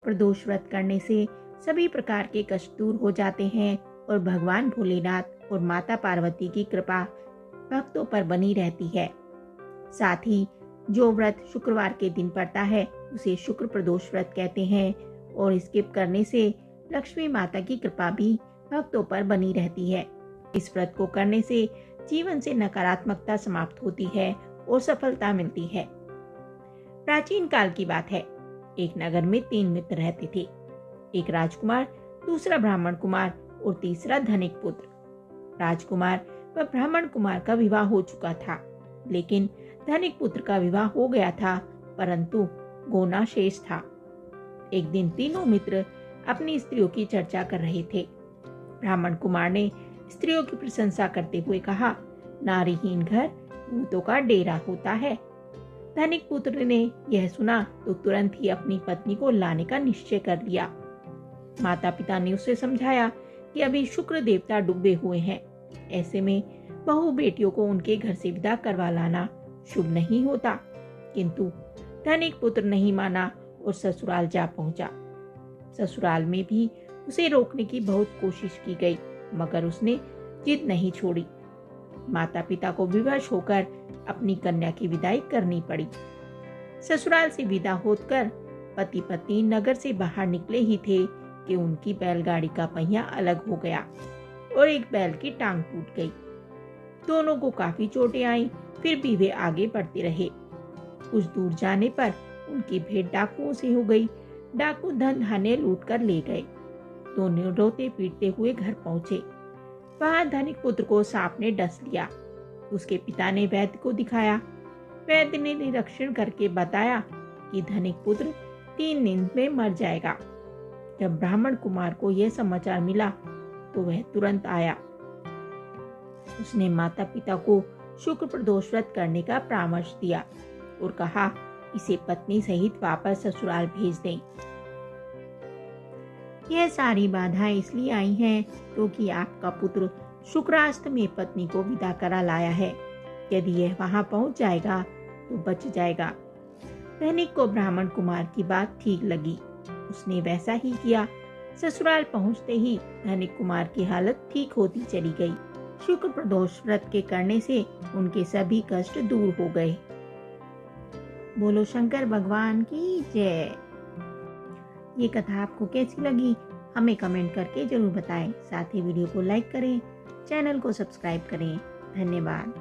प्रदोष व्रत करने से सभी प्रकार के कष्ट दूर हो जाते हैं और भगवान भोलेनाथ और माता पार्वती की कृपा भक्तों पर बनी रहती है। साथ ही जो व्रत शुक्रवार के दिन पड़ता है उसे शुक्र प्रदोष व्रत कहते हैं और इसके करने से लक्ष्मी माता की कृपा भी भक्तों पर बनी रहती है। इस व्रत को करने से जीवन से नकारात्मकता समाप्त होती है और सफलता मिलती है। प्राचीन काल की बात है। एक नगर में 3 मित्र रहते थे। एक राजकुमार, दूसरा ब्राह्मण कुमार और तीसरा धनिक पुत्र। राजकुमार व ब्राह्मण कुमार का विवाह हो चुका था, लेकिन धनिक पुत्र का विवाह हो गया था, परंतु गोना शेष था। एक दिन तीनों मित्र अपनी स्त्रियों की चर्चा कर रहे थे। ब्राह्मण कुमार ने स्त्रियों की प्रशंसा करते हुए कहा, नारीहीन घर भूतों का डेरा होता है। धनिक पुत्र ने यह सुना तो तुरंत ही अपनी पत्नी को लाने का निश्चय कर लिया। माता पिता ने उसे समझाया कि अभी शुक्र देवता डूबे हुए हैं, ऐसे में बहू बेटियों को उनके घर से विदा करवा लाना शुभ नहीं होता। किंतु धनिक पुत्र नहीं माना और ससुराल जा पहुंचा। ससुराल में भी उसे रोकने की बहुत कोशिश की गई, मगर उसने जिद नहीं छोड़ी। माता पिता को विवश होकर अपनी कन्या की विदाई करनी पड़ी। ससुराल से विदा होकर पति पत्नी नगर से बाहर निकले ही थे कि उनकी बैलगाड़ी का पहिया अलग हो गया और एक बैल की टांग टूट गई। दोनों को काफी चोटें आई, फिर भी वे आगे बढ़ते रहे। कुछ दूर जाने पर उनकी भेंट डाकुओं से हो गई। डाकू धन धान्य लूट कर ले गए। दोनों रोते पीटते हुए घर पहुंचे। वहां धनिक पुत्र को सांप ने डस लिया। उसके पिता ने वैद्य को दिखाया। वैद्य ने निरीक्षण करके बताया कि धनिक पुत्र 3 दिन में मर जाएगा। जब ब्राह्मण कुमार को यह समाचार मिला तो वह तुरंत आया। उसने माता पिता को शुक्र प्रदोष व्रत करने का परामर्श दिया और कहा, इसे पत्नी सहित वापस ससुराल भेज दें। यह सारी बाधाएं इसलिए आई हैं क्योंकि आपका पुत्र शुक्रास्त में पत्नी को विदा करा लाया है। यदि यह वहां पहुंच जाएगा तो बच जाएगा। धनिक को ब्राह्मण कुमार की बात ठीक लगी। उसने वैसा ही किया। ससुराल पहुंचते ही धनिक कुमार की हालत ठीक होती चली गई। शुक्र प्रदोष व्रत के करने से उनके सभी कष्ट दूर हो गए। बोलो शंकर भगवान की जय। ये कथा आपको कैसी लगी हमें कमेंट करके जरूर बताएं। साथ ही वीडियो को लाइक करें, चैनल को सब्सक्राइब करें। धन्यवाद।